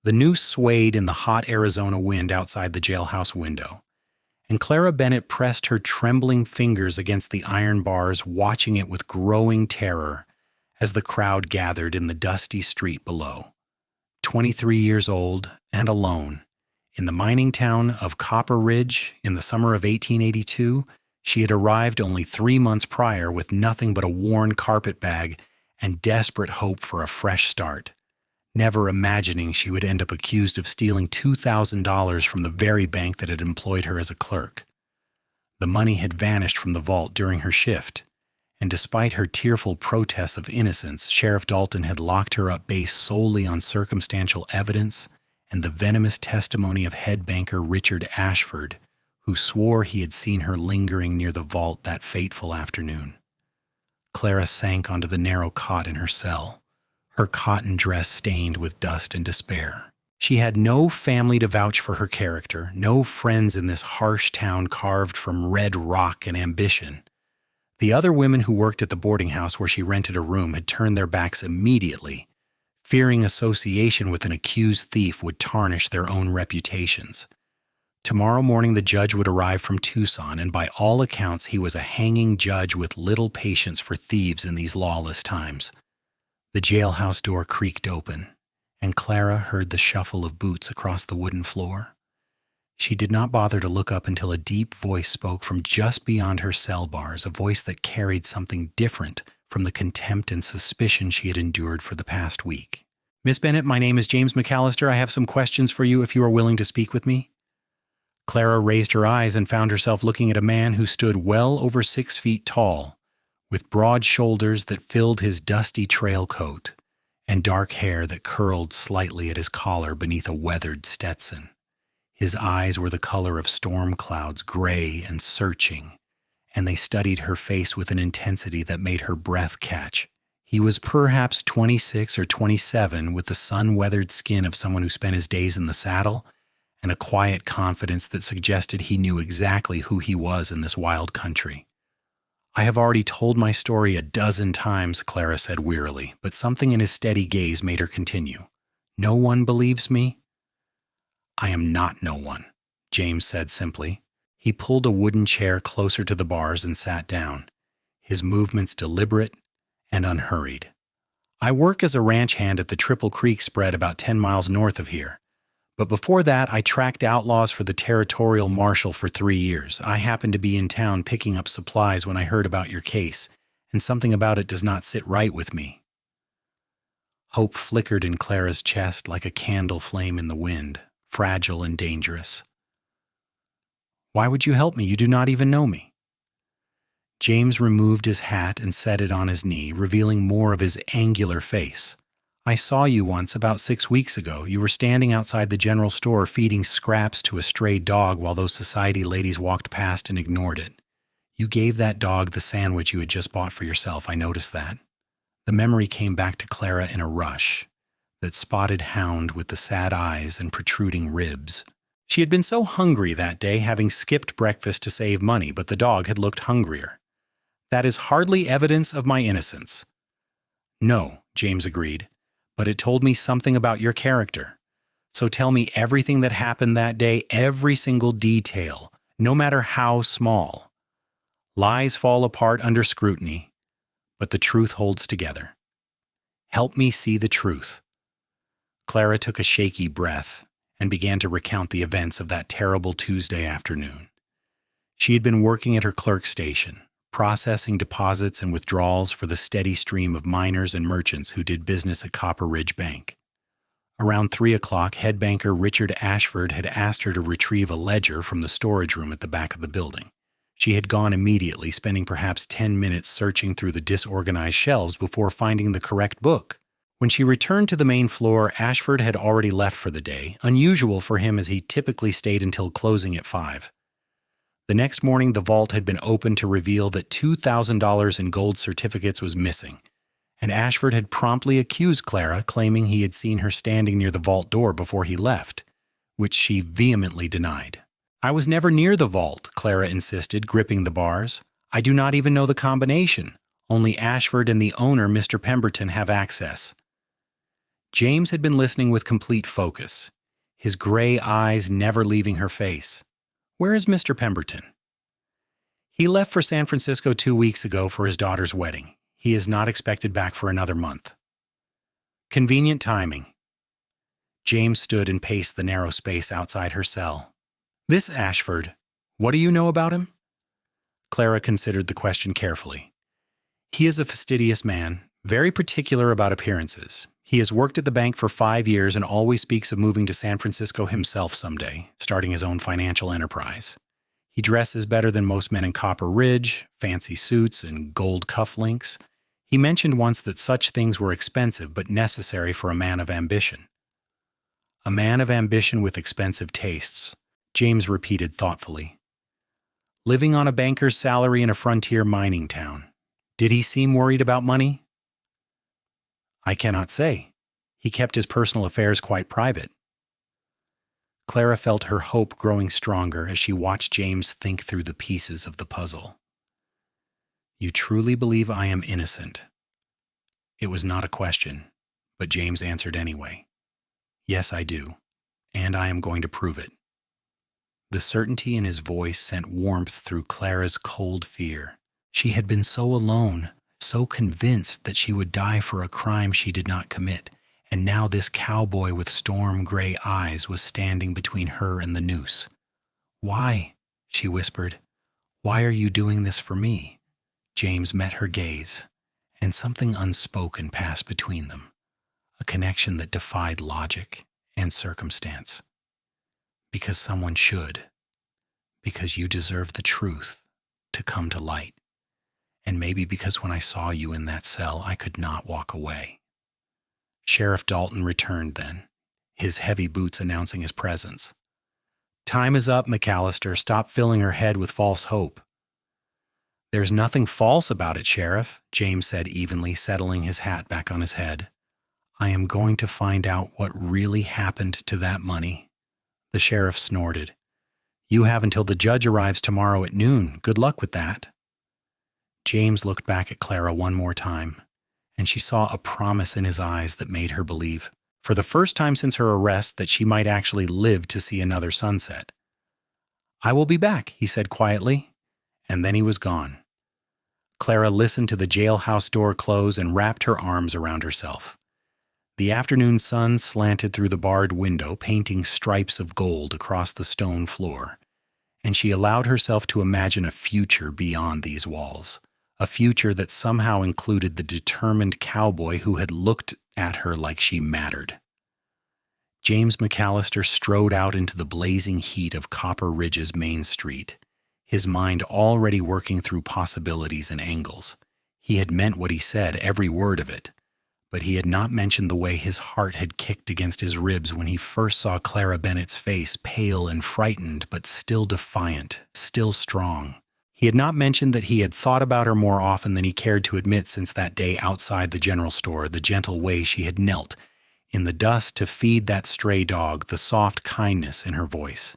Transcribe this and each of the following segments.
The noose swayed in the hot Arizona wind outside the jailhouse window, and Clara Bennett pressed her trembling fingers against the iron bars, watching it with growing terror as the crowd gathered in the dusty street below. 23 years old and alone, in the mining town of Copper Ridge in the summer of 1882, she had arrived only 3 months prior with nothing but a worn carpetbag and desperate hope for a fresh start, never imagining she would end up accused of stealing $2,000 from the very bank that had employed her as a clerk. The money had vanished from the vault during her shift, and despite her tearful protests of innocence, Sheriff Dalton had locked her up based solely on circumstantial evidence and the venomous testimony of head banker Richard Ashford, who swore he had seen her lingering near the vault that fateful afternoon. Clara sank onto the narrow cot in her cell, her cotton dress stained with dust and despair. She had no family to vouch for her character, no friends in this harsh town carved from red rock and ambition. The other women who worked at the boarding house where she rented a room had turned their backs immediately, fearing association with an accused thief would tarnish their own reputations. Tomorrow morning the judge would arrive from Tucson, and by all accounts he was a hanging judge with little patience for thieves in these lawless times. The jailhouse door creaked open, and Clara heard the shuffle of boots across the wooden floor. She did not bother to look up until a deep voice spoke from just beyond her cell bars, a voice that carried something different from the contempt and suspicion she had endured for the past week. "Miss Bennett, my name is James McAllister. I have some questions for you if you are willing to speak with me." Clara raised her eyes and found herself looking at a man who stood well over 6 feet tall, with broad shoulders that filled his dusty trail coat, and dark hair that curled slightly at his collar beneath a weathered Stetson. His eyes were the color of storm clouds, gray and searching, and they studied her face with an intensity that made her breath catch. He was perhaps 26 or 27, with the sun-weathered skin of someone who spent his days in the saddle, and a quiet confidence that suggested he knew exactly who he was in this wild country. "I have already told my story a dozen times," Clara said wearily, but something in his steady gaze made her continue. "No one believes me?" "I am not no one," James said simply. He pulled a wooden chair closer to the bars and sat down, his movements deliberate and unhurried. "I work as a ranch hand at the Triple Creek spread about 10 miles north of here. But before that, I tracked outlaws for the territorial marshal for 3 years. I happened to be in town picking up supplies when I heard about your case, and something about it does not sit right with me." Hope flickered in Clara's chest like a candle flame in the wind, fragile and dangerous. "Why would you help me? You do not even know me." James removed his hat and set it on his knee, revealing more of his angular face. "I saw you once about 6 weeks ago. You were standing outside the general store feeding scraps to a stray dog while those society ladies walked past and ignored it. You gave that dog the sandwich you had just bought for yourself. I noticed that." The memory came back to Clara in a rush, that spotted hound with the sad eyes and protruding ribs. She had been so hungry that day, having skipped breakfast to save money, but the dog had looked hungrier. "That is hardly evidence of my innocence." "No," James agreed. "But it told me something about your character. So tell me everything that happened that day, every single detail, no matter how small. Lies fall apart under scrutiny, but the truth holds together. Help me see the truth." Clara took a shaky breath and began to recount the events of that terrible Tuesday afternoon. She had been working at her clerk station, processing deposits and withdrawals for the steady stream of miners and merchants who did business at Copper Ridge Bank. Around 3 o'clock, head banker Richard Ashford had asked her to retrieve a ledger from the storage room at the back of the building. She had gone immediately, spending perhaps 10 minutes searching through the disorganized shelves before finding the correct book. When she returned to the main floor, Ashford had already left for the day, unusual for him as he typically stayed until closing at 5. The next morning, the vault had been opened to reveal that $2,000 in gold certificates was missing, and Ashford had promptly accused Clara, claiming he had seen her standing near the vault door before he left, which she vehemently denied. "I was never near the vault," Clara insisted, gripping the bars. "I do not even know the combination. Only Ashford and the owner, Mr. Pemberton, have access." James had been listening with complete focus, his gray eyes never leaving her face. "Where is Mr. Pemberton?" "He left for San Francisco 2 weeks ago for his daughter's wedding. He is not expected back for another month." "Convenient timing." James stood and paced the narrow space outside her cell. "This Ashford, what do you know about him?" Clara considered the question carefully. "He is a fastidious man, very particular about appearances. He has worked at the bank for 5 years and always speaks of moving to San Francisco himself someday, starting his own financial enterprise. He dresses better than most men in Copper Ridge, fancy suits and gold cufflinks. He mentioned once that such things were expensive but necessary for a man of ambition." "A man of ambition with expensive tastes," James repeated thoughtfully. "Living on a banker's salary in a frontier mining town. Did he seem worried about money?" "I cannot say. He kept his personal affairs quite private." Clara felt her hope growing stronger as she watched James think through the pieces of the puzzle. "You truly believe I am innocent?" It was not a question, but James answered anyway. "Yes, I do, and I am going to prove it." The certainty in his voice sent warmth through Clara's cold fear. She had been so alone, so convinced that she would die for a crime she did not commit, and now this cowboy with storm-gray eyes was standing between her and the noose. "Why?" she whispered. "Why are you doing this for me?" James met her gaze, and something unspoken passed between them, a connection that defied logic and circumstance. "Because someone should. Because you deserve the truth to come to light. And maybe because when I saw you in that cell, I could not walk away." Sheriff Dalton returned then, his heavy boots announcing his presence. "Time is up, McAllister. Stop filling her head with false hope." "There's nothing false about it, Sheriff," James said evenly, settling his hat back on his head. "I am going to find out what really happened to that money." The sheriff snorted. "You have until the judge arrives tomorrow at noon. Good luck with that." James looked back at Clara one more time, and she saw a promise in his eyes that made her believe, for the first time since her arrest, that she might actually live to see another sunset. "I will be back," he said quietly, and then he was gone. Clara listened to the jailhouse door close and wrapped her arms around herself. The afternoon sun slanted through the barred window, painting stripes of gold across the stone floor, and she allowed herself to imagine a future beyond these walls, a future that somehow included the determined cowboy who had looked at her like she mattered. James McAllister strode out into the blazing heat of Copper Ridge's main street, his mind already working through possibilities and angles. He had meant what he said, every word of it, but he had not mentioned the way his heart had kicked against his ribs when he first saw Clara Bennett's face, pale and frightened, but still defiant, still strong. He had not mentioned that he had thought about her more often than he cared to admit since that day outside the general store, the gentle way she had knelt in the dust to feed that stray dog, the soft kindness in her voice.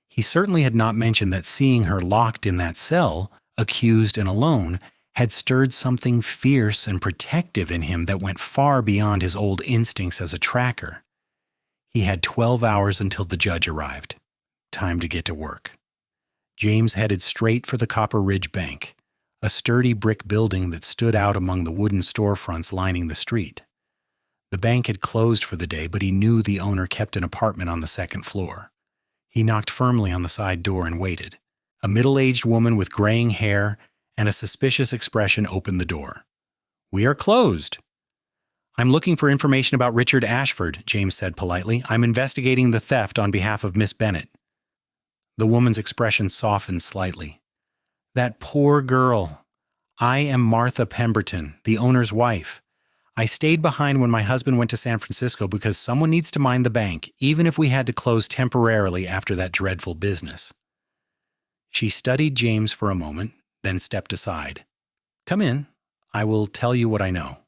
He certainly had not mentioned that seeing her locked in that cell, accused and alone, had stirred something fierce and protective in him that went far beyond his old instincts as a tracker. He had 12 hours until the judge arrived. Time to get to work. James headed straight for the Copper Ridge Bank, a sturdy brick building that stood out among the wooden storefronts lining the street. The bank had closed for the day, but he knew the owner kept an apartment on the second floor. He knocked firmly on the side door and waited. A middle-aged woman with graying hair and a suspicious expression opened the door. "We are closed." "I'm looking for information about Richard Ashford," James said politely. "I'm investigating the theft on behalf of Miss Bennett." The woman's expression softened slightly. "That poor girl. I am Martha Pemberton, the owner's wife. I stayed behind when my husband went to San Francisco because someone needs to mind the bank, even if we had to close temporarily after that dreadful business." She studied James for a moment, then stepped aside. "Come in. I will tell you what I know."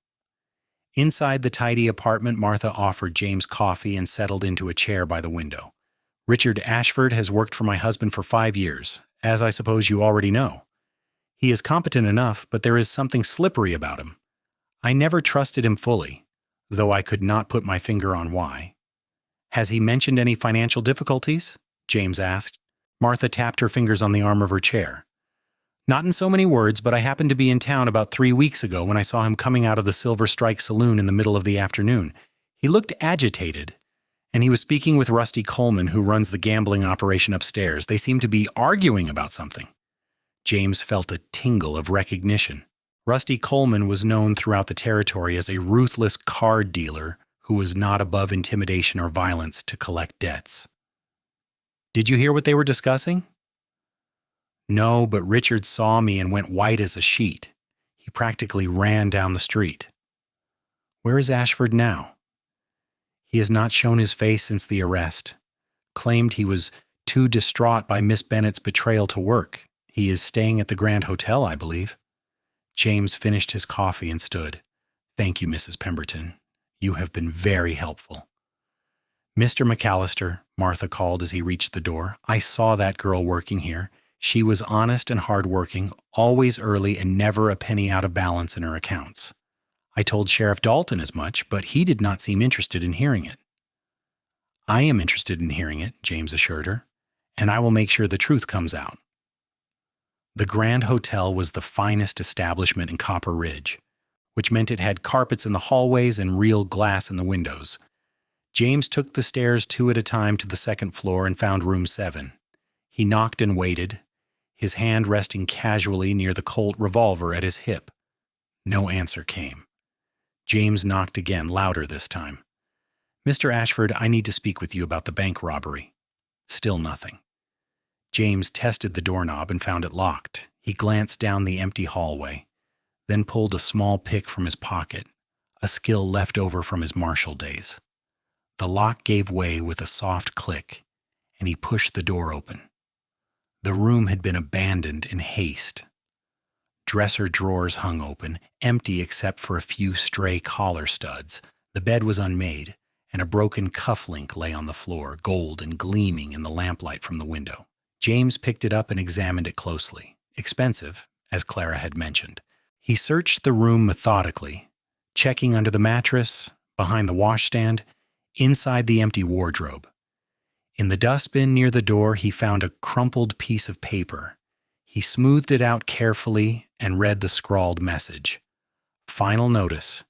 Inside the tidy apartment, Martha offered James coffee and settled into a chair by the window. "Richard Ashford has worked for my husband for 5 years, as I suppose you already know. He is competent enough, but there is something slippery about him. I never trusted him fully, though I could not put my finger on why. Has he mentioned any financial difficulties? James asked. Martha tapped her fingers on the arm of her chair. Not in so many words, but I happened to be in town about 3 weeks ago when I saw him coming out of the Silver Strike Saloon in the middle of the afternoon. He looked agitated, and he was speaking with Rusty Coleman, who runs the gambling operation upstairs. They seemed to be arguing about something. James felt a tingle of recognition. Rusty Coleman was known throughout the territory as a ruthless card dealer who was not above intimidation or violence to collect debts. Did you hear what they were discussing? No, but Richard saw me and went white as a sheet. He practically ran down the street. Where is Ashford now? He has not shown his face since the arrest. Claimed he was too distraught by Miss Bennett's betrayal to work. He is staying at the Grand Hotel, I believe. James finished his coffee and stood. Thank you, Mrs. Pemberton. You have been very helpful. Mr. McAllister, Martha called as he reached the door. I saw that girl working here. She was honest and hardworking, always early and never a penny out of balance in her accounts. I told Sheriff Dalton as much, but he did not seem interested in hearing it. I am interested in hearing it, James assured her, and I will make sure the truth comes out. The Grand Hotel was the finest establishment in Copper Ridge, which meant it had carpets in the hallways and real glass in the windows. James took the stairs 2 at a time to the second floor and found room 7. He knocked and waited, his hand resting casually near the Colt revolver at his hip. No answer came. James knocked again, louder this time. Mr. Ashford, I need to speak with you about the bank robbery. Still nothing. James tested the doorknob and found it locked. He glanced down the empty hallway, then pulled a small pick from his pocket, a skill left over from his martial days. The lock gave way with a soft click, and he pushed the door open. The room had been abandoned in haste. Dresser drawers hung open, empty except for a few stray collar studs. The bed was unmade, and a broken cufflink lay on the floor, gold and gleaming in the lamplight from the window. James picked it up and examined it closely. Expensive, as Clara had mentioned. He searched the room methodically, checking under the mattress, behind the washstand, inside the empty wardrobe. In the dustbin near the door, he found a crumpled piece of paper. He smoothed it out carefully and read the scrawled message. Final notice.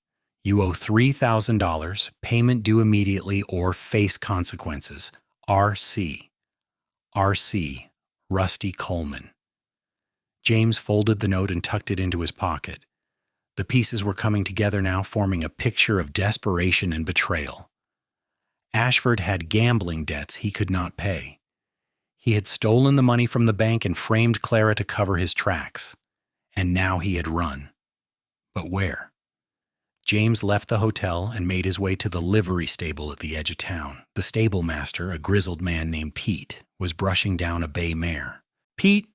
You owe $3,000, payment due immediately or face consequences. R.C. R.C. Rusty Coleman. James folded the note and tucked it into his pocket. The pieces were coming together now, forming a picture of desperation and betrayal. Ashford had gambling debts he could not pay. He had stolen the money from the bank and framed Clara to cover his tracks. And now he had run. But where? James left the hotel and made his way to the livery stable at the edge of town. The stable master, a grizzled man named Pete, was brushing down a bay mare. Pete,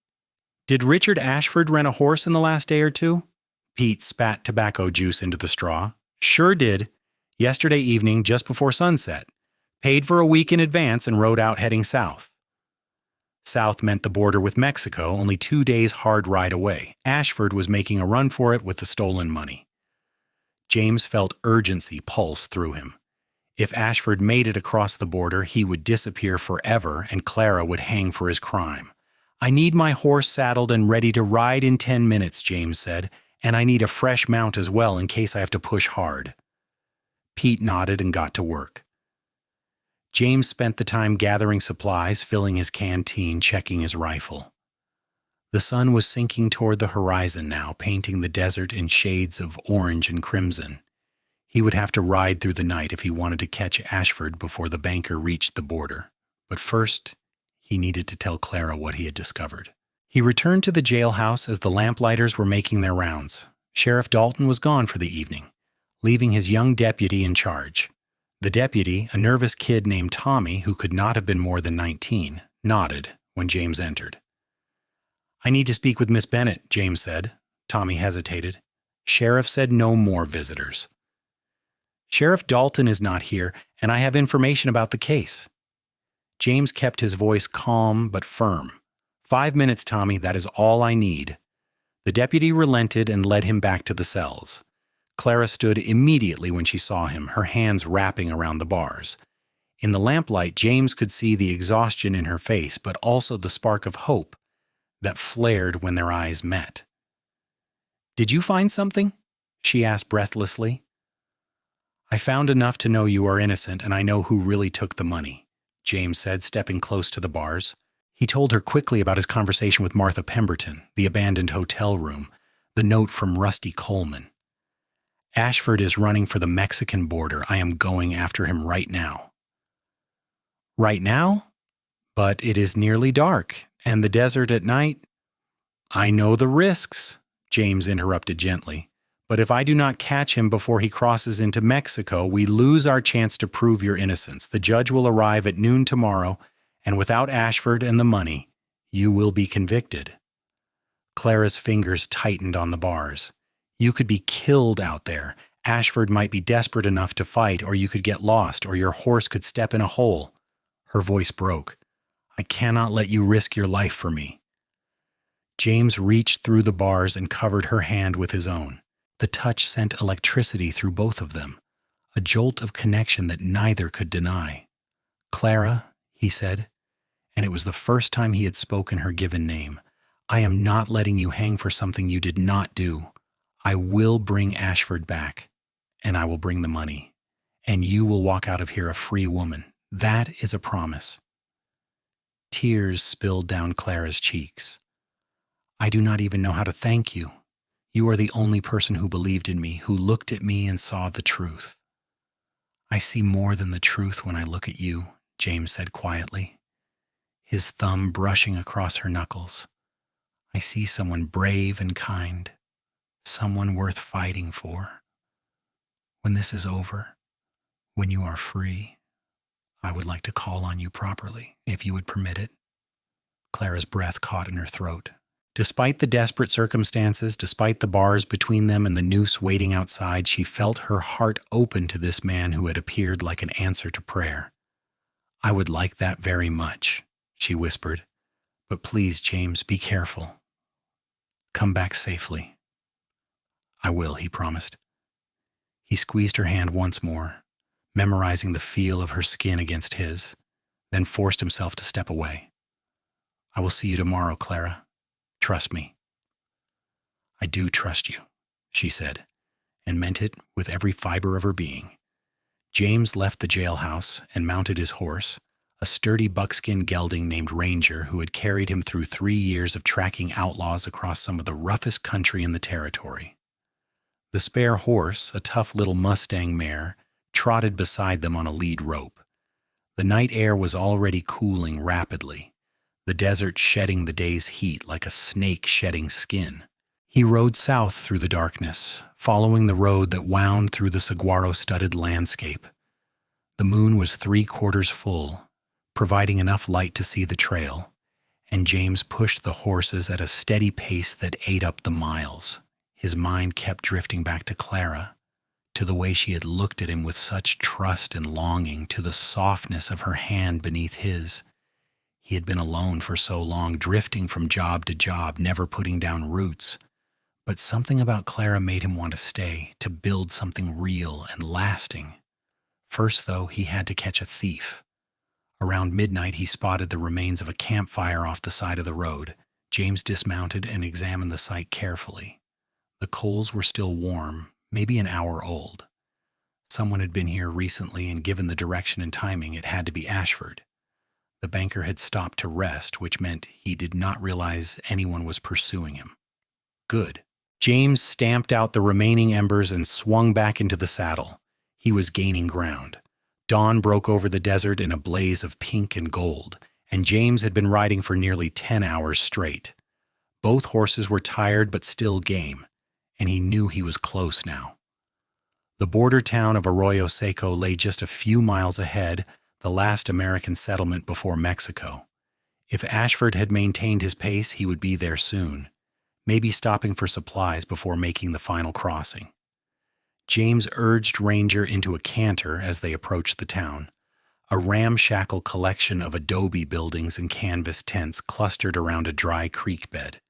did Richard Ashford rent a horse in the last day or two? Pete spat tobacco juice into the straw. Sure did. Yesterday evening, just before sunset. Paid for a week in advance and rode out heading south. South meant the border with Mexico, only 2 days' hard ride away. Ashford was making a run for it with the stolen money. James felt urgency pulse through him. If Ashford made it across the border, he would disappear forever and Clara would hang for his crime. I need my horse saddled and ready to ride in 10 minutes, James said, and I need a fresh mount as well in case I have to push hard. Pete nodded and got to work. James spent the time gathering supplies, filling his canteen, checking his rifle. The sun was sinking toward the horizon now, painting the desert in shades of orange and crimson. He would have to ride through the night if he wanted to catch Ashford before the banker reached the border. But first, he needed to tell Clara what he had discovered. He returned to the jailhouse as the lamplighters were making their rounds. Sheriff Dalton was gone for the evening, leaving his young deputy in charge. The deputy, a nervous kid named Tommy, who could not have been more than 19, nodded when James entered. I need to speak with Miss Bennett, James said. Tommy hesitated. Sheriff said no more visitors. Sheriff Dalton is not here, and I have information about the case. James kept his voice calm but firm. 5 minutes, Tommy, that is all I need. The deputy relented and led him back to the cells. Clara stood immediately when she saw him, her hands wrapping around the bars. In the lamplight, James could see the exhaustion in her face, but also the spark of hope that flared when their eyes met. "Did you find something?" she asked breathlessly. "I found enough to know you are innocent, and I know who really took the money," James said, stepping close to the bars. He told her quickly about his conversation with Martha Pemberton, the abandoned hotel room, the note from Rusty Coleman. "Ashford is running for the Mexican border. I am going after him right now." "Right now? But it is nearly dark, and the desert at night—" "I know the risks," James interrupted gently. "But if I do not catch him before he crosses into Mexico, we lose our chance to prove your innocence. The judge will arrive at noon tomorrow, and without Ashford and the money, you will be convicted." Clara's fingers tightened on the bars. "You could be killed out there. Ashford might be desperate enough to fight, or you could get lost, or your horse could step in a hole." Her voice broke. "I cannot let you risk your life for me." James reached through the bars and covered her hand with his own. The touch sent electricity through both of them, a jolt of connection that neither could deny. "Clara," he said, and it was the first time he had spoken her given name, "I am not letting you hang for something you did not do. I will bring Ashford back, and I will bring the money, and you will walk out of here a free woman. That is a promise." Tears spilled down Clara's cheeks. "I do not even know how to thank you. You are the only person who believed in me, who looked at me and saw the truth." "I see more than the truth when I look at you," James said quietly, his thumb brushing across her knuckles. "I see someone brave and kind, someone worth fighting for. When this is over, when you are free, I would like to call on you properly, if you would permit it." Clara's breath caught in her throat. Despite the desperate circumstances, despite the bars between them and the noose waiting outside, she felt her heart open to this man who had appeared like an answer to prayer. "I would like that very much," she whispered. "But please, James, be careful. Come back safely." "I will," he promised. He squeezed her hand once more, memorizing the feel of her skin against his, then forced himself to step away. "I will see you tomorrow, Clara. Trust me." "I do trust you," she said, and meant it with every fiber of her being. James left the jailhouse and mounted his horse, a sturdy buckskin gelding named Ranger who had carried him through 3 years of tracking outlaws across some of the roughest country in the territory. The spare horse, a tough little Mustang mare, trotted beside them on a lead rope. The night air was already cooling rapidly, the desert shedding the day's heat like a snake shedding skin. He rode south through the darkness, following the road that wound through the saguaro-studded landscape. The moon was 3/4 full, providing enough light to see the trail, and James pushed the horses at a steady pace that ate up the miles. His mind kept drifting back to Clara, to the way she had looked at him with such trust and longing, to the softness of her hand beneath his. He had been alone for so long, drifting from job to job, never putting down roots. But something about Clara made him want to stay, to build something real and lasting. First, though, he had to catch a thief. Around midnight, he spotted the remains of a campfire off the side of the road. James dismounted and examined the site carefully. The coals were still warm, maybe an hour old. Someone had been here recently, and given the direction and timing, it had to be Ashford. The banker had stopped to rest, which meant he did not realize anyone was pursuing him. Good. James stamped out the remaining embers and swung back into the saddle. He was gaining ground. Dawn broke over the desert in a blaze of pink and gold, and James had been riding for nearly 10 hours straight. Both horses were tired but still game, and he knew he was close now. The border town of Arroyo Seco lay just a few miles ahead, the last American settlement before Mexico. If Ashford had maintained his pace, he would be there soon, maybe stopping for supplies before making the final crossing. James urged Ranger into a canter as they approached the town, a ramshackle collection of adobe buildings and canvas tents clustered around a dry creek bed.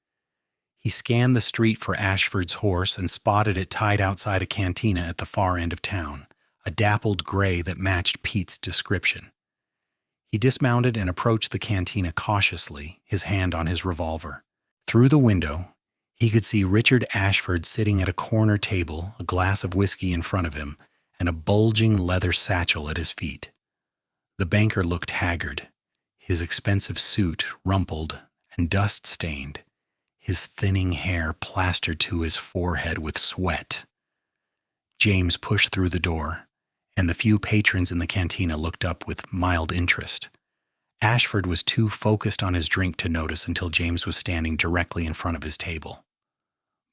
He scanned the street for Ashford's horse and spotted it tied outside a cantina at the far end of town, a dappled gray that matched Pete's description. He dismounted and approached the cantina cautiously, his hand on his revolver. Through the window, he could see Richard Ashford sitting at a corner table, a glass of whiskey in front of him, and a bulging leather satchel at his feet. The banker looked haggard, his expensive suit rumpled and dust-stained, his thinning hair plastered to his forehead with sweat. James pushed through the door, and the few patrons in the cantina looked up with mild interest. Ashford was too focused on his drink to notice until James was standing directly in front of his table.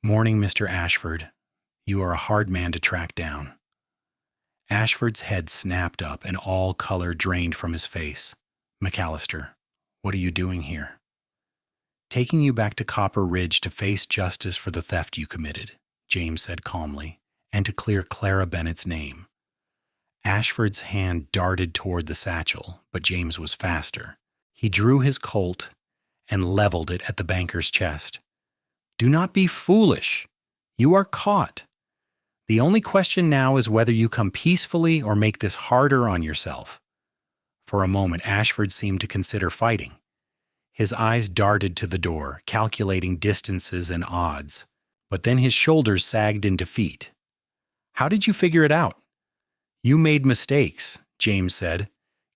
"Morning, Mr. Ashford. You are a hard man to track down." Ashford's head snapped up and all color drained from his face. "McAllister, what are you doing here?" "Taking you back to Copper Ridge to face justice for the theft you committed," James said calmly, "and to clear Clara Bennett's name." Ashford's hand darted toward the satchel, but James was faster. He drew his Colt and leveled it at the banker's chest. "Do not be foolish. You are caught. The only question now is whether you come peacefully or make this harder on yourself." For a moment, Ashford seemed to consider fighting. His eyes darted to the door, calculating distances and odds, but then his shoulders sagged in defeat. "How did you figure it out?" "You made mistakes," James said.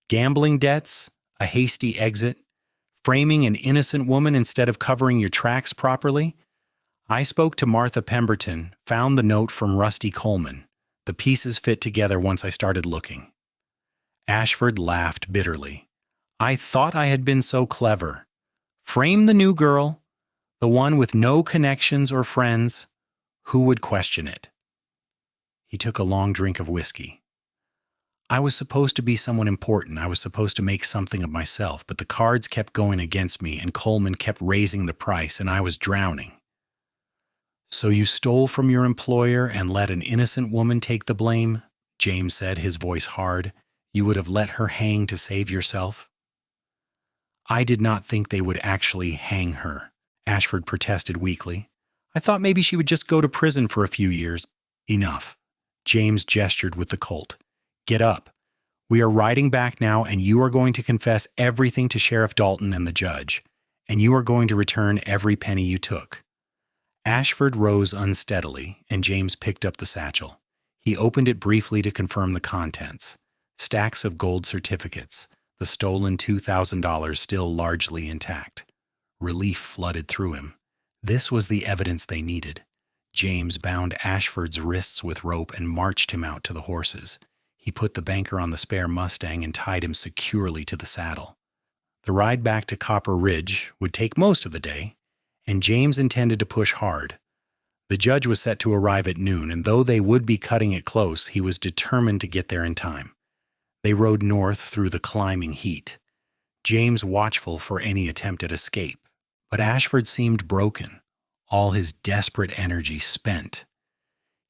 "Gambling debts, a hasty exit, framing an innocent woman instead of covering your tracks properly. I spoke to Martha Pemberton, found the note from Rusty Coleman. The pieces fit together once I started looking." Ashford laughed bitterly. "I thought I had been so clever. Frame the new girl, the one with no connections or friends. Who would question it?" He took a long drink of whiskey. "I was supposed to be someone important. I was supposed to make something of myself, but the cards kept going against me and Coleman kept raising the price and I was drowning." "So you stole from your employer and let an innocent woman take the blame?" James said, his voice hard. "You would have let her hang to save yourself?" "I did not think they would actually hang her," Ashford protested weakly. "I thought maybe she would just go to prison for a few years." "Enough." James gestured with the Colt. "Get up. We are riding back now, and you are going to confess everything to Sheriff Dalton and the judge, and you are going to return every penny you took." Ashford rose unsteadily, and James picked up the satchel. He opened it briefly to confirm the contents. Stacks of gold certificates, the stolen $2,000 still largely intact. Relief flooded through him. This was the evidence they needed. James bound Ashford's wrists with rope and marched him out to the horses. He put the banker on the spare Mustang and tied him securely to the saddle. The ride back to Copper Ridge would take most of the day, and James intended to push hard. The judge was set to arrive at noon, and though they would be cutting it close, he was determined to get there in time. They rode north through the climbing heat, James watchful for any attempt at escape. But Ashford seemed broken, all his desperate energy spent.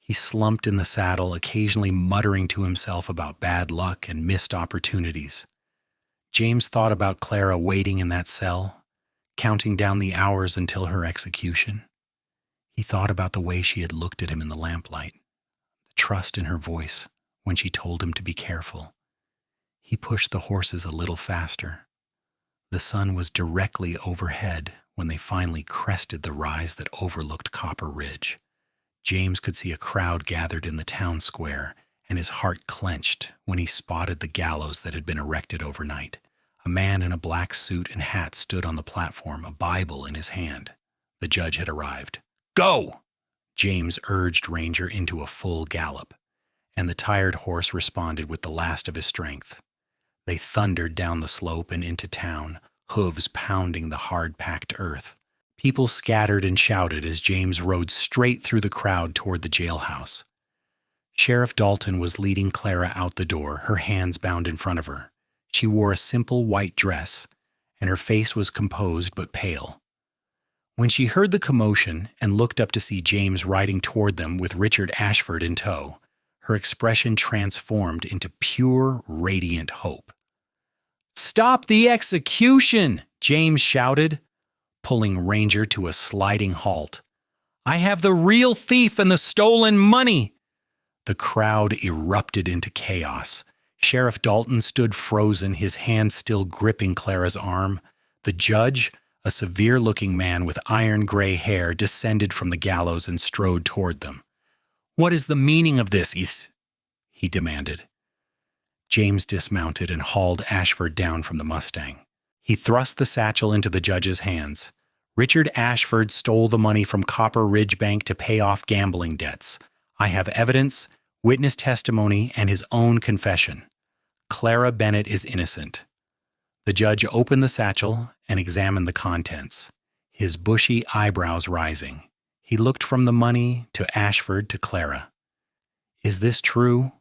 He slumped in the saddle, occasionally muttering to himself about bad luck and missed opportunities. James thought about Clara waiting in that cell, counting down the hours until her execution. He thought about the way she had looked at him in the lamplight, the trust in her voice when she told him to be careful. He pushed the horses a little faster. The sun was directly overhead when they finally crested the rise that overlooked Copper Ridge. James could see a crowd gathered in the town square, and his heart clenched when he spotted the gallows that had been erected overnight. A man in a black suit and hat stood on the platform, a Bible in his hand. The judge had arrived. "Go!" James urged Ranger into a full gallop, and the tired horse responded with the last of his strength. They thundered down the slope and into town, hooves pounding the hard-packed earth. People scattered and shouted as James rode straight through the crowd toward the jailhouse. Sheriff Dalton was leading Clara out the door, her hands bound in front of her. She wore a simple white dress, and her face was composed but pale. When she heard the commotion and looked up to see James riding toward them with Richard Ashford in tow, her expression transformed into pure, radiant hope. "Stop the execution!" James shouted. pulling Ranger to a sliding halt. "I have the real thief and the stolen money!" The crowd erupted into chaos. Sheriff Dalton stood frozen, his hand still gripping Clara's arm. The judge, a severe-looking man with iron-gray hair, descended from the gallows and strode toward them. "What is the meaning of this?" he demanded. James dismounted and hauled Ashford down from the Mustang. He thrust the satchel into the judge's hands. "Richard Ashford stole the money from Copper Ridge Bank to pay off gambling debts. I have evidence, witness testimony, and his own confession. Clara Bennett is innocent." The judge opened the satchel and examined the contents, his bushy eyebrows rising. He looked from the money to Ashford to Clara. "Is this true?"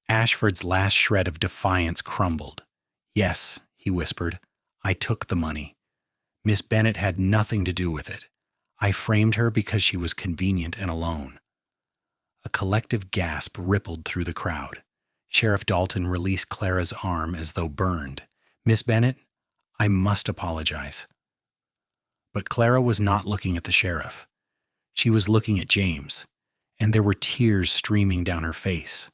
Ashford's last shred of defiance crumbled. "Yes," he whispered, "I took the money. Miss Bennett had nothing to do with it. I framed her because she was convenient and alone." A collective gasp rippled through the crowd. Sheriff Dalton released Clara's arm as though burned. "Miss Bennett, I must apologize." But Clara was not looking at the sheriff. She was looking at James, and there were tears streaming down her face.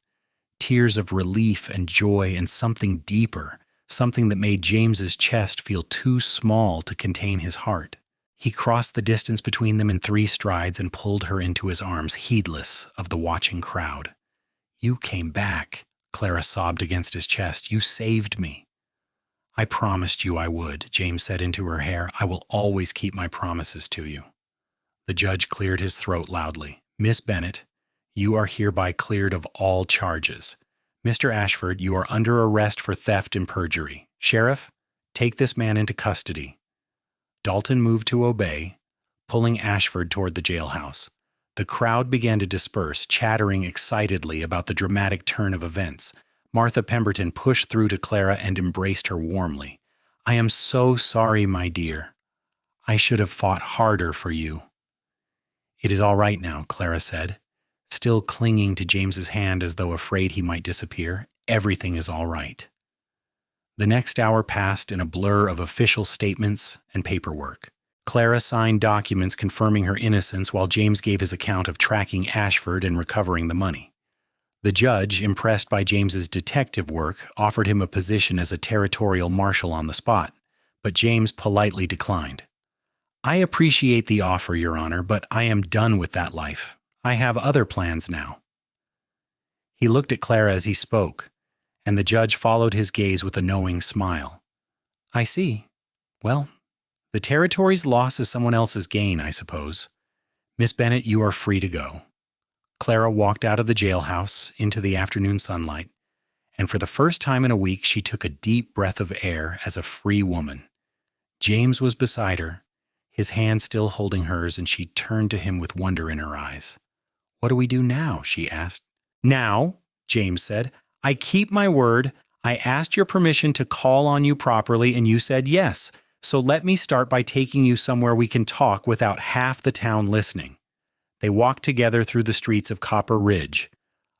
Tears of relief and joy and something deeper, something that made James's chest feel too small to contain his heart. He crossed the distance between them in 3 strides and pulled her into his arms, heedless of the watching crowd. "You came back," Clara sobbed against his chest. "You saved me." "I promised you I would," James said into her hair. "I will always keep my promises to you." The judge cleared his throat loudly. "Miss Bennett, you are hereby cleared of all charges. Mr. Ashford, you are under arrest for theft and perjury. Sheriff, take this man into custody." Dalton moved to obey, pulling Ashford toward the jailhouse. The crowd began to disperse, chattering excitedly about the dramatic turn of events. Martha Pemberton pushed through to Clara and embraced her warmly. "I am so sorry, my dear. I should have fought harder for you." "It is all right now," Clara said, still clinging to James's hand as though afraid he might disappear. "Everything is all right." The next hour passed in a blur of official statements and paperwork. Clara signed documents confirming her innocence while James gave his account of tracking Ashford and recovering the money. The judge, impressed by James's detective work, offered him a position as a territorial marshal on the spot, but James politely declined. "I appreciate the offer, Your Honor, but I am done with that life. I have other plans now." He looked at Clara as he spoke, and the judge followed his gaze with a knowing smile. "I see. Well, the territory's loss is someone else's gain, I suppose. Miss Bennett, you are free to go." Clara walked out of the jailhouse into the afternoon sunlight, and for the first time in a week she took a deep breath of air as a free woman. James was beside her, his hand still holding hers, and she turned to him with wonder in her eyes. "What do we do now?" she asked. "Now," James said, "I keep my word. I asked your permission to call on you properly, and you said yes. So let me start by taking you somewhere we can talk without half the town listening." They walked together through the streets of Copper Ridge,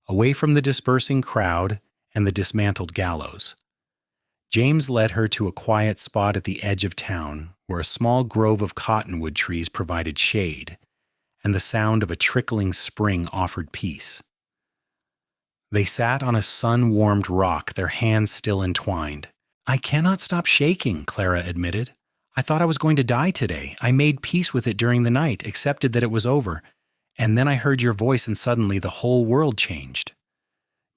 away from the dispersing crowd and the dismantled gallows. James led her to a quiet spot at the edge of town, where a small grove of cottonwood trees provided shade, and the sound of a trickling spring offered peace. They sat on a sun-warmed rock, their hands still entwined. "I cannot stop shaking," Clara admitted. "I thought I was going to die today. I made peace with it during the night, accepted that it was over. And then I heard your voice and suddenly the whole world changed."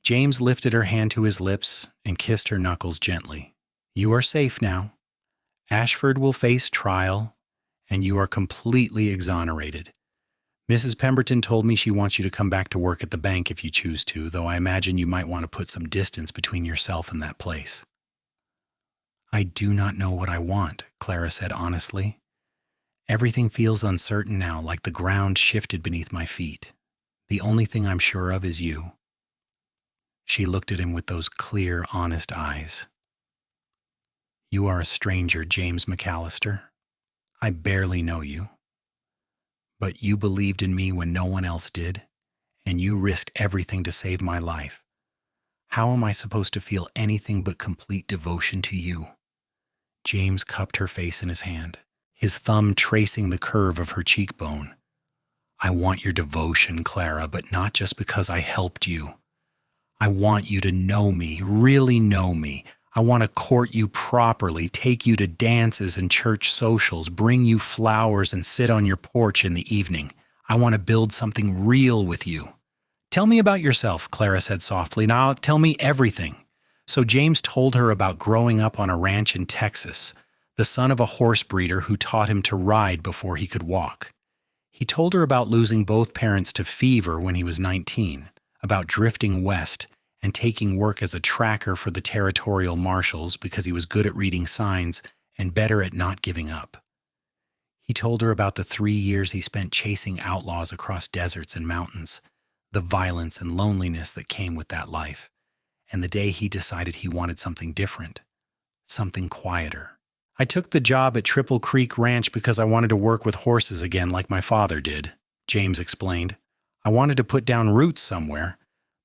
James lifted her hand to his lips and kissed her knuckles gently. "You are safe now. Ashford will face trial, and you are completely exonerated. Mrs. Pemberton told me she wants you to come back to work at the bank if you choose to, though I imagine you might want to put some distance between yourself and that place." "I do not know what I want," Clara said honestly. "Everything feels uncertain now, like the ground shifted beneath my feet. The only thing I'm sure of is you." She looked at him with those clear, honest eyes. "You are a stranger, James McAllister. I barely know you. But you believed in me when no one else did, and you risked everything to save my life. How am I supposed to feel anything but complete devotion to you?" James cupped her face in his hand. his thumb tracing the curve of her cheekbone. "I want your devotion, Clara, but not just because I helped you. I want you to know me, really know me. I want to court you properly, take you to dances and church socials, bring you flowers and sit on your porch in the evening. I want to build something real with you." "Tell me about yourself," Clara said softly. "Now tell me everything." So James told her about growing up on a ranch in Texas, the son of a horse breeder who taught him to ride before he could walk. He told her about losing both parents to fever when he was 19, about drifting west and taking work as a tracker for the territorial marshals because he was good at reading signs and better at not giving up. He told her about the 3 years he spent chasing outlaws across deserts and mountains, the violence and loneliness that came with that life, and the day he decided he wanted something different, something quieter. "I took the job at Triple Creek Ranch because I wanted to work with horses again like my father did," James explained. "I wanted to put down roots somewhere,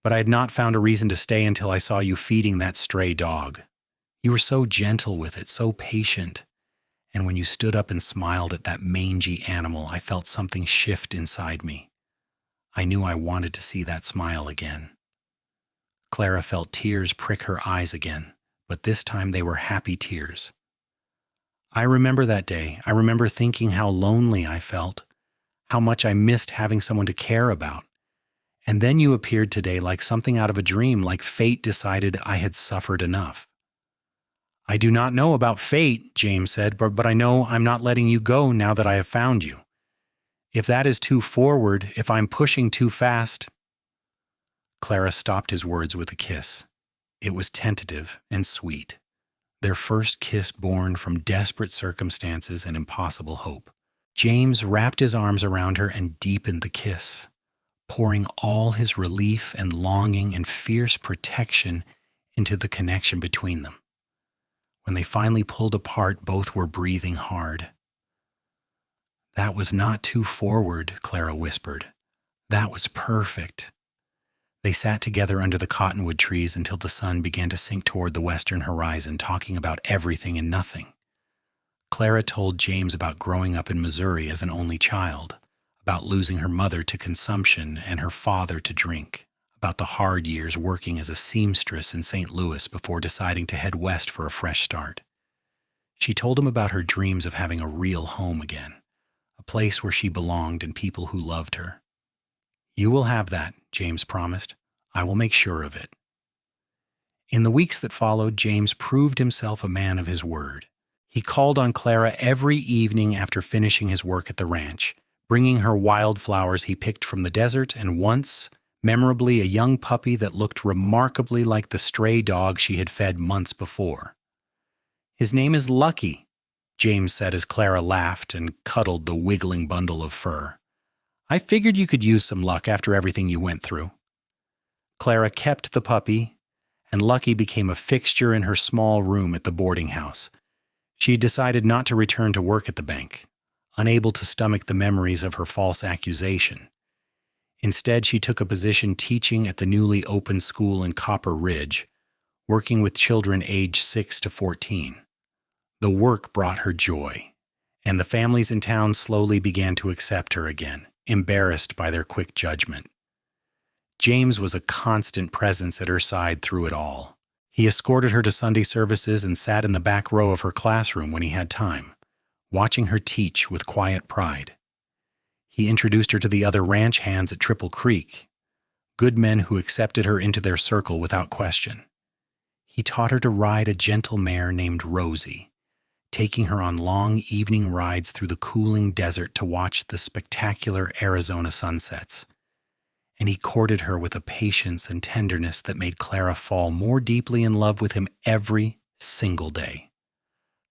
but I had not found a reason to stay until I saw you feeding that stray dog. You were so gentle with it, so patient. And when you stood up and smiled at that mangy animal, I felt something shift inside me. I knew I wanted to see that smile again." Clara felt tears prick her eyes again, but this time they were happy tears. "I remember that day. I remember thinking how lonely I felt, how much I missed having someone to care about. And then you appeared today like something out of a dream, like fate decided I had suffered enough." "I do not know about fate," James said, but I know I'm not letting you go now that I have found you. If that is too forward, if I'm pushing too fast—" Clara stopped his words with a kiss. It was tentative and sweet, their first kiss born from desperate circumstances and impossible hope. James wrapped his arms around her and deepened the kiss, pouring all his relief and longing and fierce protection into the connection between them. When they finally pulled apart, both were breathing hard. "That was not too forward," Clara whispered. "That was perfect." They sat together under the cottonwood trees until the sun began to sink toward the western horizon, talking about everything and nothing. Clara told James about growing up in Missouri as an only child, about losing her mother to consumption and her father to drink, about the hard years working as a seamstress in St. Louis before deciding to head west for a fresh start. She told him about her dreams of having a real home again, a place where she belonged and people who loved her. "You will have that," James promised. "I will make sure of it." In the weeks that followed, James proved himself a man of his word. He called on Clara every evening after finishing his work at the ranch, bringing her wildflowers he picked from the desert, and once, memorably, a young puppy that looked remarkably like the stray dog she had fed months before. "His name is Lucky," James said as Clara laughed and cuddled the wiggling bundle of fur. "I figured you could use some luck after everything you went through." Clara kept the puppy, and Lucky became a fixture in her small room at the boarding house. She decided not to return to work at the bank, unable to stomach the memories of her false accusation. Instead, she took a position teaching at the newly opened school in Copper Ridge, working with children aged 6 to 14. The work brought her joy, and the families in town slowly began to accept her again, embarrassed by their quick judgment. James was a constant presence at her side through it all. He escorted her to Sunday services and sat in the back row of her classroom when he had time, watching her teach with quiet pride. He introduced her to the other ranch hands at Triple Creek, good men who accepted her into their circle without question. He taught her to ride a gentle mare named Rosie, taking her on long evening rides through the cooling desert to watch the spectacular Arizona sunsets. And he courted her with a patience and tenderness that made Clara fall more deeply in love with him every single day.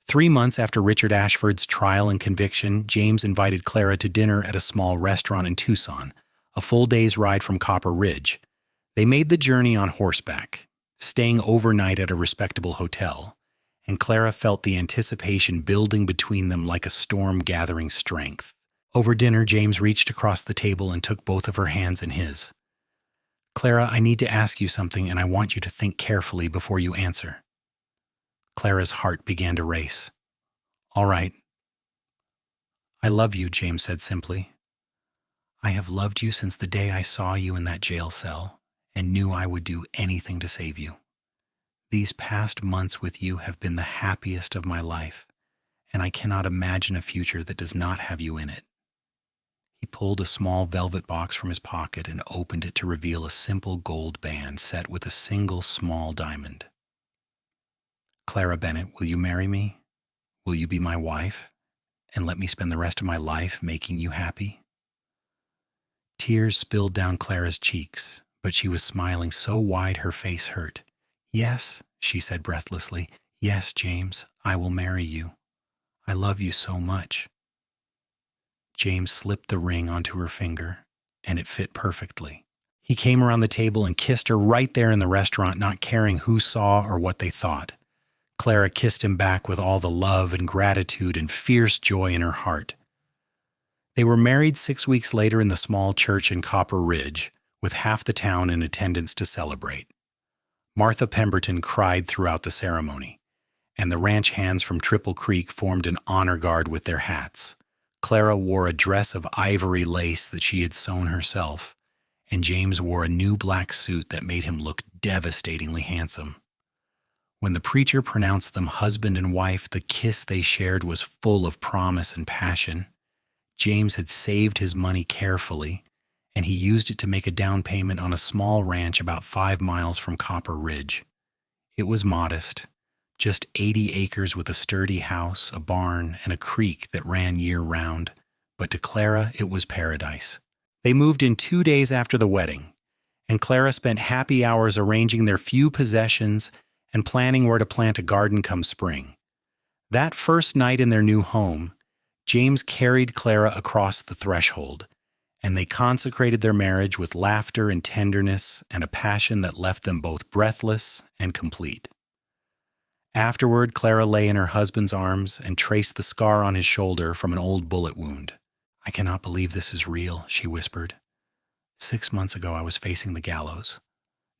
3 months after Richard Ashford's trial and conviction, James invited Clara to dinner at a small restaurant in Tucson, a full day's ride from Copper Ridge. They made the journey on horseback, staying overnight at a respectable hotel, and Clara felt the anticipation building between them like a storm gathering strength. Over dinner, James reached across the table and took both of her hands in his. "Clara, I need to ask you something, and I want you to think carefully before you answer." Clara's heart began to race. "All right. "I love you," James said simply. "I have loved you since the day I saw you in that jail cell and knew I would do anything to save you. These past months with you have been the happiest of my life, and I cannot imagine a future that does not have you in it." He pulled a small velvet box from his pocket and opened it to reveal a simple gold band set with a single small diamond. "Clara Bennett, will you marry me? Will you be my wife and let me spend the rest of my life making you happy?" Tears spilled down Clara's cheeks, but she was smiling so wide her face hurt. "Yes," she said breathlessly. "Yes, James, I will marry you. I love you so much." James slipped the ring onto her finger, and it fit perfectly. He came around the table and kissed her right there in the restaurant, not caring who saw or what they thought. Clara kissed him back with all the love and gratitude and fierce joy in her heart. They were married 6 weeks later in the small church in Copper Ridge, with half the town in attendance to celebrate. Martha Pemberton cried throughout the ceremony, and the ranch hands from Triple Creek formed an honor guard with their hats. Clara wore a dress of ivory lace that she had sewn herself, and James wore a new black suit that made him look devastatingly handsome. When the preacher pronounced them husband and wife, the kiss they shared was full of promise and passion. James had saved his money carefully, and he used it to make a down payment on a small ranch about 5 miles from Copper Ridge. It was modest, just 80 acres with a sturdy house, a barn, and a creek that ran year-round, but to Clara it was paradise. They moved in 2 days after the wedding, and Clara spent happy hours arranging their few possessions and planning where to plant a garden come spring. That first night in their new home, James carried Clara across the threshold, and they consecrated their marriage with laughter and tenderness and a passion that left them both breathless and complete. Afterward, Clara lay in her husband's arms and traced the scar on his shoulder from an old bullet wound. "I cannot believe this is real," she whispered. "6 months ago I was facing the gallows.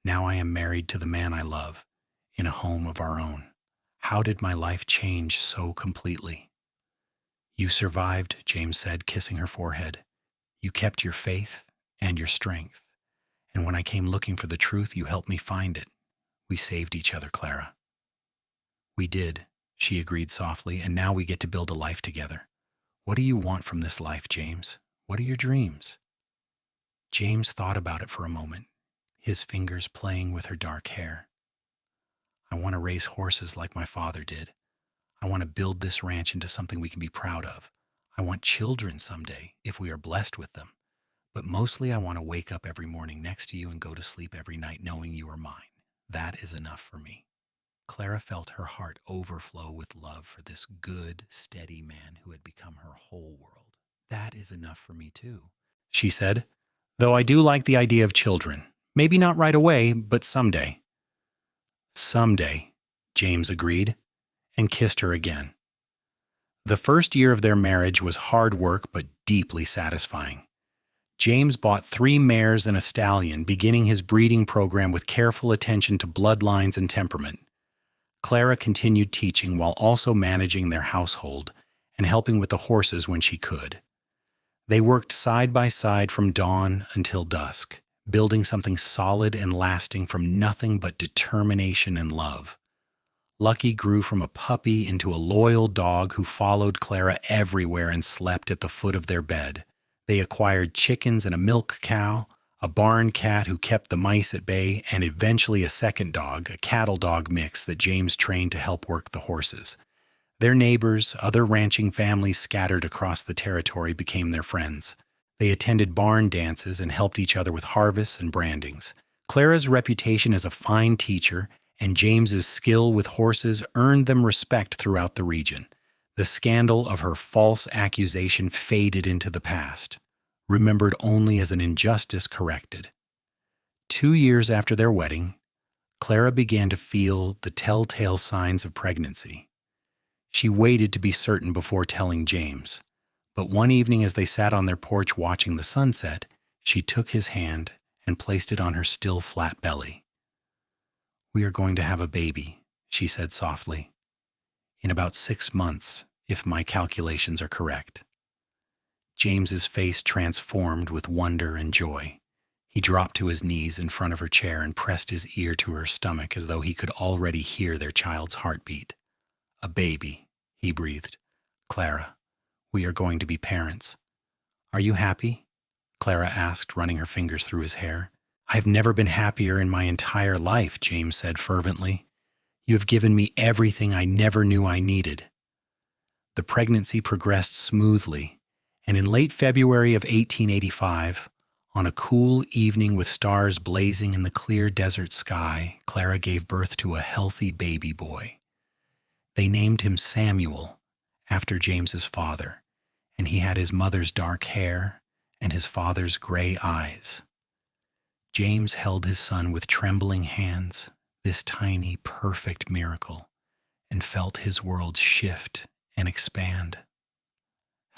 Now I am married to the man I love, in a home of our own. How did my life change so completely?" "You survived," James said, kissing her forehead. "You kept your faith and your strength. And when I came looking for the truth, you helped me find it. We saved each other, Clara." "We did," she agreed softly, "and now we get to build a life together. What do you want from this life, James? What are your dreams?" James thought about it for a moment, his fingers playing with her dark hair. "I want to raise horses like my father did. I want to build this ranch into something we can be proud of. I want children someday, if we are blessed with them. But mostly I want to wake up every morning next to you and go to sleep every night knowing you are mine. That is enough for me." Clara felt her heart overflow with love for this good, steady man who had become her whole world. "That is enough for me too," she said, "though I do like the idea of children. Maybe not right away, but someday." "Someday," James agreed, and kissed her again. The first year of their marriage was hard work but deeply satisfying. James bought 3 mares and a stallion, beginning his breeding program with careful attention to bloodlines and temperament. Clara continued teaching while also managing their household and helping with the horses when she could. They worked side by side from dawn until dusk, building something solid and lasting from nothing but determination and love. Lucky grew from a puppy into a loyal dog who followed Clara everywhere and slept at the foot of their bed. They acquired chickens and a milk cow, a barn cat who kept the mice at bay, and eventually a second dog, a cattle dog mix that James trained to help work the horses. Their neighbors, other ranching families scattered across the territory, became their friends. They attended barn dances and helped each other with harvests and brandings. Clara's reputation as a fine teacher and James's skill with horses earned them respect throughout the region. The scandal of her false accusation faded into the past, remembered only as an injustice corrected. 2 years after their wedding, Clara began to feel the telltale signs of pregnancy. She waited to be certain before telling James, but one evening as they sat on their porch watching the sunset, she took his hand and placed it on her still flat belly. "We are going to have a baby," she said softly. "In about 6 months, if my calculations are correct." James's face transformed with wonder and joy. He dropped to his knees in front of her chair and pressed his ear to her stomach as though he could already hear their child's heartbeat. "A baby," he breathed. "Clara, we are going to be parents." "Are you happy?" Clara asked, running her fingers through his hair. "I've never been happier in my entire life," James said fervently. "You have given me everything I never knew I needed." The pregnancy progressed smoothly, and in late February of 1885, on a cool evening with stars blazing in the clear desert sky, Clara gave birth to a healthy baby boy. They named him Samuel, after James's father, and he had his mother's dark hair and his father's gray eyes. James held his son with trembling hands, this tiny, perfect miracle, and felt his world shift and expand.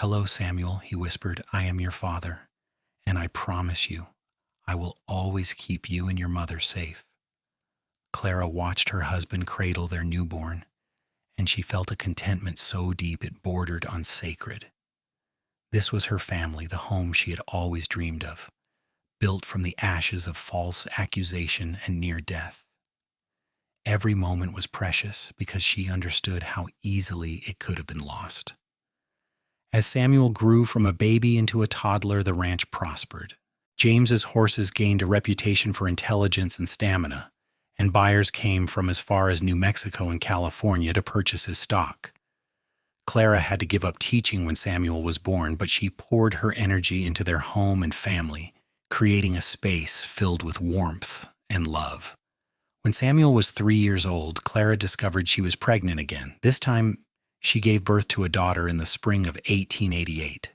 "Hello, Samuel," he whispered. "I am your father, and I promise you, I will always keep you and your mother safe." Clara watched her husband cradle their newborn, and she felt a contentment so deep it bordered on sacred. This was her family, the home she had always dreamed of, built from the ashes of false accusation and near death. Every moment was precious because she understood how easily it could have been lost. As Samuel grew from a baby into a toddler, the ranch prospered. James's horses gained a reputation for intelligence and stamina, and buyers came from as far as New Mexico and California to purchase his stock. Clara had to give up teaching when Samuel was born, but she poured her energy into their home and family, creating a space filled with warmth and love. When Samuel was 3 years old, Clara discovered she was pregnant again. This time, she gave birth to a daughter in the spring of 1888,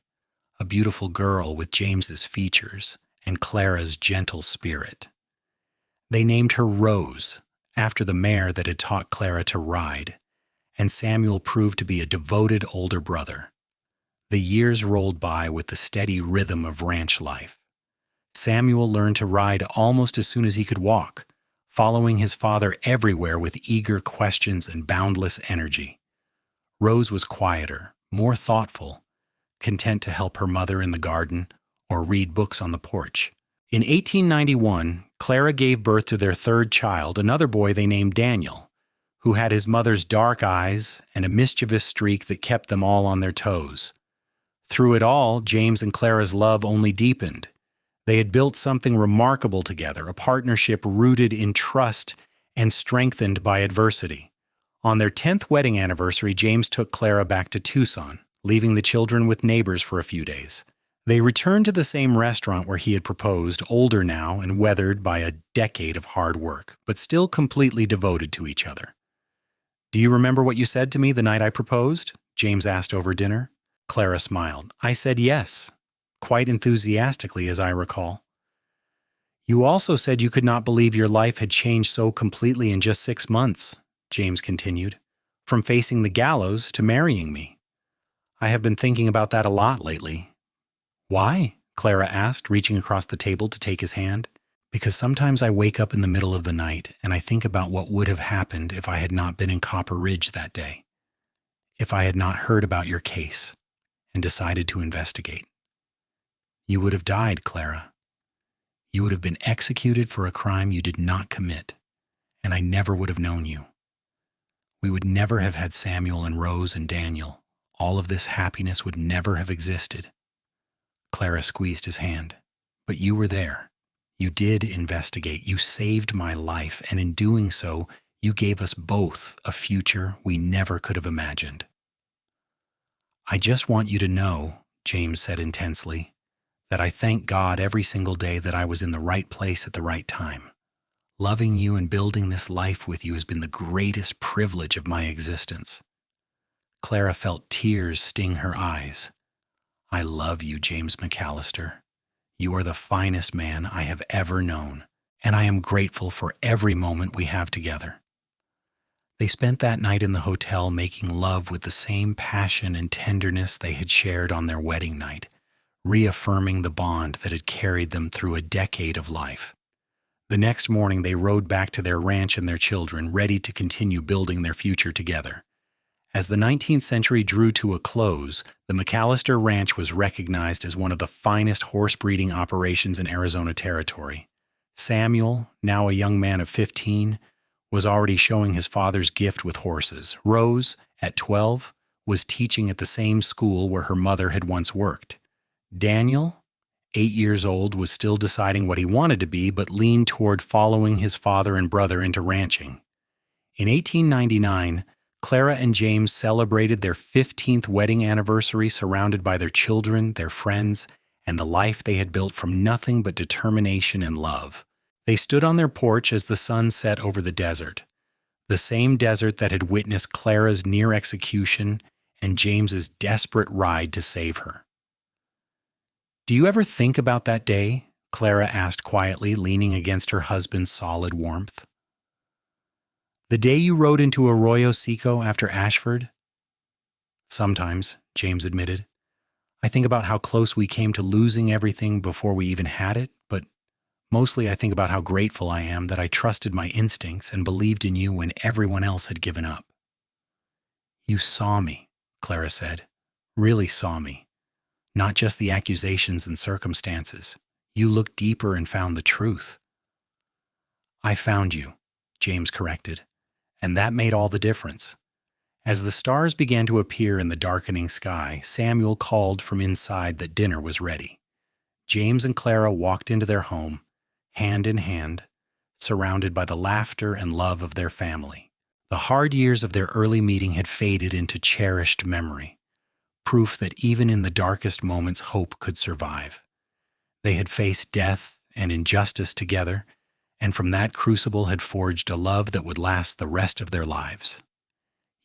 a beautiful girl with James's features and Clara's gentle spirit. They named her Rose, after the mare that had taught Clara to ride, and Samuel proved to be a devoted older brother. The years rolled by with the steady rhythm of ranch life. Samuel learned to ride almost as soon as he could walk, following his father everywhere with eager questions and boundless energy. Rose was quieter, more thoughtful, content to help her mother in the garden or read books on the porch. In 1891, Clara gave birth to their third child, another boy they named Daniel, who had his mother's dark eyes and a mischievous streak that kept them all on their toes. Through it all, James and Clara's love only deepened. They had built something remarkable together, a partnership rooted in trust and strengthened by adversity. On their 10th wedding anniversary, James took Clara back to Tucson, leaving the children with neighbors for a few days. They returned to the same restaurant where he had proposed, older now and weathered by a decade of hard work, but still completely devoted to each other. "Do you remember what you said to me the night I proposed?" James asked over dinner. Clara smiled. "I said yes, quite enthusiastically, as I recall." "You also said you could not believe your life had changed so completely in just 6 months," James continued, "from facing the gallows to marrying me. I have been thinking about that a lot lately." "Why?" Clara asked, reaching across the table to take his hand. "Because sometimes I wake up in the middle of the night and I think about what would have happened if I had not been in Copper Ridge that day, if I had not heard about your case and decided to investigate. You would have died, Clara. You would have been executed for a crime you did not commit, and I never would have known you. We would never have had Samuel and Rose and Daniel. All of this happiness would never have existed." Clara squeezed his hand. "But you were there. You did investigate. You saved my life, and in doing so, you gave us both a future we never could have imagined." "I just want you to know," James said intensely, "that I thank God every single day that I was in the right place at the right time. Loving you and building this life with you has been the greatest privilege of my existence." Clara felt tears sting her eyes. "I love you, James McAllister. You are the finest man I have ever known, and I am grateful for every moment we have together." They spent that night in the hotel making love with the same passion and tenderness they had shared on their wedding night, reaffirming the bond that had carried them through a decade of life. The next morning they rode back to their ranch and their children, ready to continue building their future together. As the 19th century drew to a close, the McAllister Ranch was recognized as one of the finest horse breeding operations in Arizona Territory. Samuel, now a young man of 15, was already showing his father's gift with horses. Rose, at 12, was teaching at the same school where her mother had once worked. Daniel, 8 years old, was still deciding what he wanted to be, but leaned toward following his father and brother into ranching. In 1899, Clara and James celebrated their 15th wedding anniversary surrounded by their children, their friends, and the life they had built from nothing but determination and love. They stood on their porch as the sun set over the desert, the same desert that had witnessed Clara's near execution and James's desperate ride to save her. "Do you ever think about that day?" Clara asked quietly, leaning against her husband's solid warmth. "The day you rode into Arroyo Seco after Ashford?" "Sometimes," James admitted. "I think about how close we came to losing everything before we even had it, but mostly I think about how grateful I am that I trusted my instincts and believed in you when everyone else had given up." "You saw me," Clara said. "Really saw me. Not just the accusations and circumstances. You looked deeper and found the truth." "I found you," James corrected, "and that made all the difference." As the stars began to appear in the darkening sky, Samuel called from inside that dinner was ready. James and Clara walked into their home, hand in hand, surrounded by the laughter and love of their family. The hard years of their early meeting had faded into cherished memory, proof that even in the darkest moments hope could survive. They had faced death and injustice together, and from that crucible had forged a love that would last the rest of their lives.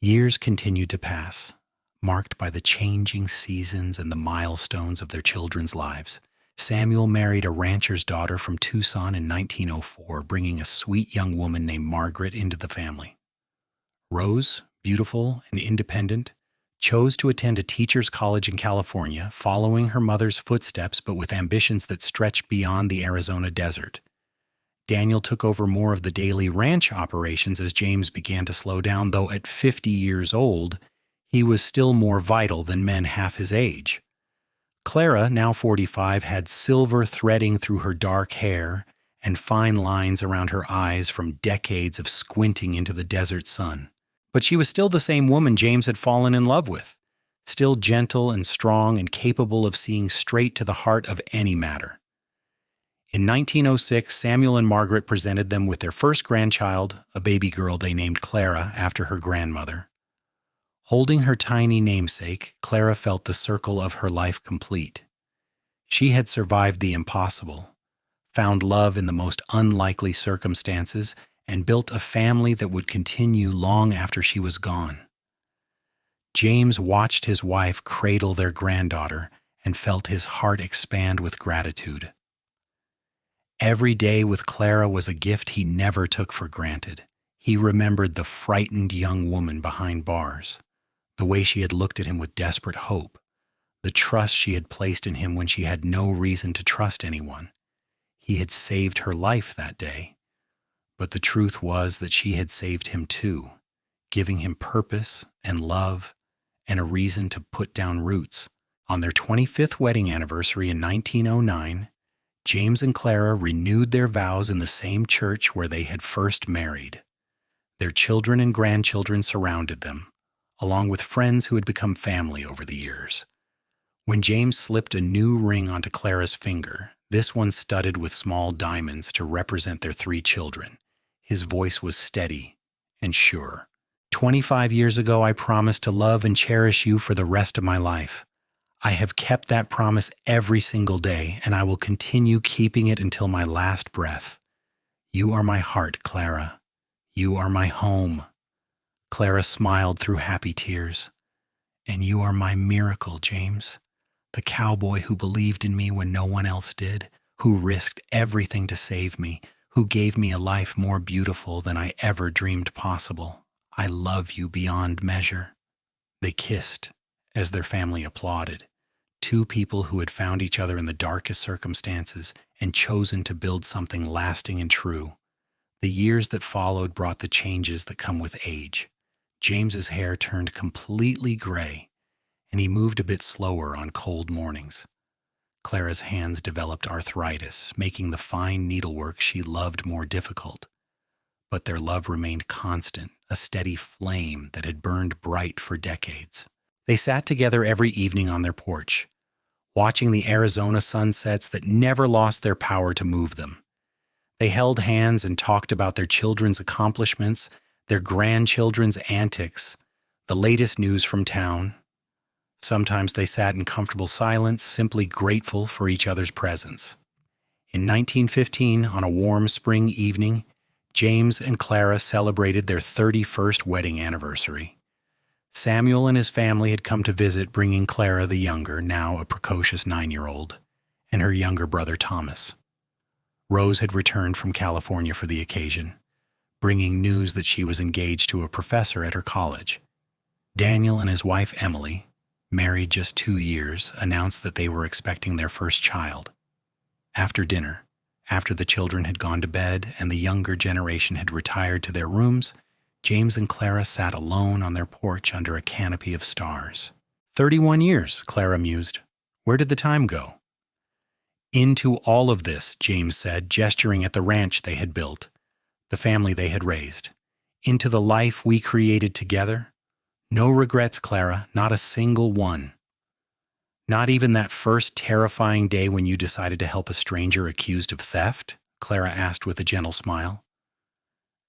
Years continued to pass, marked by the changing seasons and the milestones of their children's lives. Samuel married a rancher's daughter from Tucson in 1904, bringing a sweet young woman named Margaret into the family. Rose, beautiful and independent, chose to attend a teacher's college in California, following her mother's footsteps but with ambitions that stretched beyond the Arizona desert. Daniel took over more of the daily ranch operations as James began to slow down, though at 50 years old, he was still more vital than men half his age. Clara, now 45, had silver threading through her dark hair and fine lines around her eyes from decades of squinting into the desert sun. But she was still the same woman James had fallen in love with, still gentle and strong and capable of seeing straight to the heart of any matter. In 1906, Samuel and Margaret presented them with their first grandchild, a baby girl they named Clara after her grandmother. Holding her tiny namesake, Clara felt the circle of her life complete. She had survived the impossible, found love in the most unlikely circumstances, and built a family that would continue long after she was gone. James watched his wife cradle their granddaughter and felt his heart expand with gratitude. Every day with Clara was a gift he never took for granted. He remembered the frightened young woman behind bars, the way she had looked at him with desperate hope, the trust she had placed in him when she had no reason to trust anyone. He had saved her life that day, but the truth was that she had saved him too, giving him purpose and love and a reason to put down roots. On their 25th wedding anniversary in 1909, James and Clara renewed their vows in the same church where they had first married. Their children and grandchildren surrounded them, along with friends who had become family over the years. When James slipped a new ring onto Clara's finger, this one studded with small diamonds to represent their 3 children, his voice was steady and sure. 25 years ago, I promised to love and cherish you for the rest of my life. I have kept that promise every single day, and I will continue keeping it until my last breath. You are my heart, Clara. You are my home." Clara smiled through happy tears. "And you are my miracle, James. The cowboy who believed in me when no one else did, who risked everything to save me, who gave me a life more beautiful than I ever dreamed possible. I love you beyond measure." They kissed as their family applauded. 2 people who had found each other in the darkest circumstances and chosen to build something lasting and true. The years that followed brought the changes that come with age. James's hair turned completely gray, and he moved a bit slower on cold mornings. Clara's hands developed arthritis, making the fine needlework she loved more difficult. But their love remained constant, a steady flame that had burned bright for decades. They sat together every evening on their porch, watching the Arizona sunsets that never lost their power to move them. They held hands and talked about their children's accomplishments, their grandchildren's antics, the latest news from town. Sometimes they sat in comfortable silence, simply grateful for each other's presence. In 1915, on a warm spring evening, James and Clara celebrated their 31st wedding anniversary. Samuel and his family had come to visit, bringing Clara the younger, now a precocious 9-year-old, and her younger brother Thomas. Rose had returned from California for the occasion, bringing news that she was engaged to a professor at her college. Daniel and his wife Emily, married just 2 years, announced that they were expecting their first child. After dinner, after the children had gone to bed and the younger generation had retired to their rooms, James and Clara sat alone on their porch under a canopy of stars. 31 years, Clara mused. Where did the time go? Into all of this, James said, gesturing at the ranch they had built, the family they had raised. Into the life we created together. No regrets, Clara, not a single one. Not even that first terrifying day when you decided to help a stranger accused of theft? Clara asked with a gentle smile.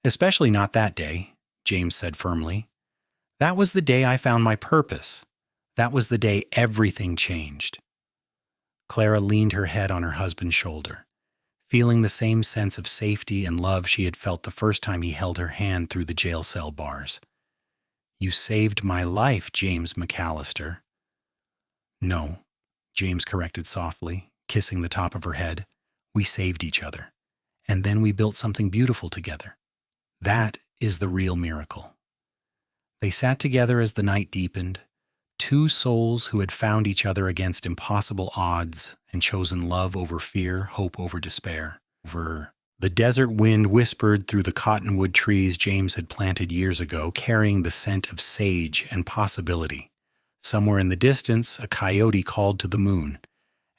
Especially not that day, James said firmly. That was the day I found my purpose. That was the day everything changed. Clara leaned her head on her husband's shoulder, feeling the same sense of safety and love she had felt the first time he held her hand through the jail cell bars. You saved my life, James McAllister. No, James corrected softly, kissing the top of her head. We saved each other, and then we built something beautiful together. That is the real miracle. They sat together as the night deepened, two souls who had found each other against impossible odds and chosen love over fear, hope over despair. The desert wind whispered through the cottonwood trees James had planted years ago, carrying the scent of sage and possibility. Somewhere in the distance, a coyote called to the moon,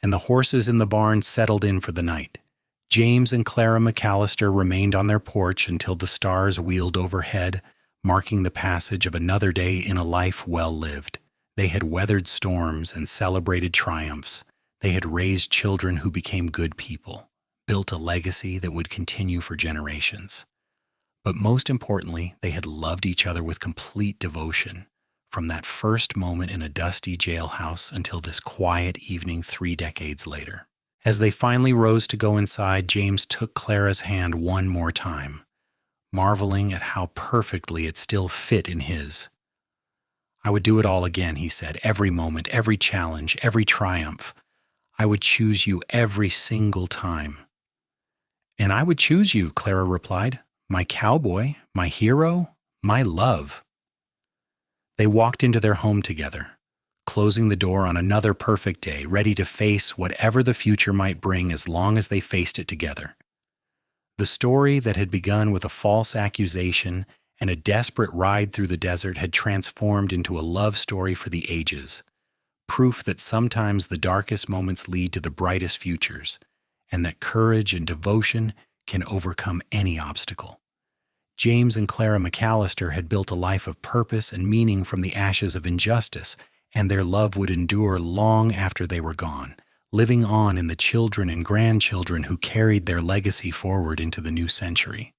and the horses in the barn settled in for the night. James and Clara McAllister remained on their porch until the stars wheeled overhead, marking the passage of another day in a life well lived. They had weathered storms and celebrated triumphs. They had raised children who became good people, built a legacy that would continue for generations. But most importantly, they had loved each other with complete devotion, from that first moment in a dusty jailhouse until this quiet evening 3 decades later. As they finally rose to go inside, James took Clara's hand one more time, marveling at how perfectly it still fit in his. I would do it all again, he said, every moment, every challenge, every triumph. I would choose you every single time. And I would choose you, Clara replied, my cowboy, my hero, my love. They walked into their home together, closing the door on another perfect day, ready to face whatever the future might bring as long as they faced it together. The story that had begun with a false accusation and a desperate ride through the desert had transformed into a love story for the ages, proof that sometimes the darkest moments lead to the brightest futures, and that courage and devotion can overcome any obstacle. James and Clara McAllister had built a life of purpose and meaning from the ashes of injustice, and their love would endure long after they were gone, living on in the children and grandchildren who carried their legacy forward into the new century.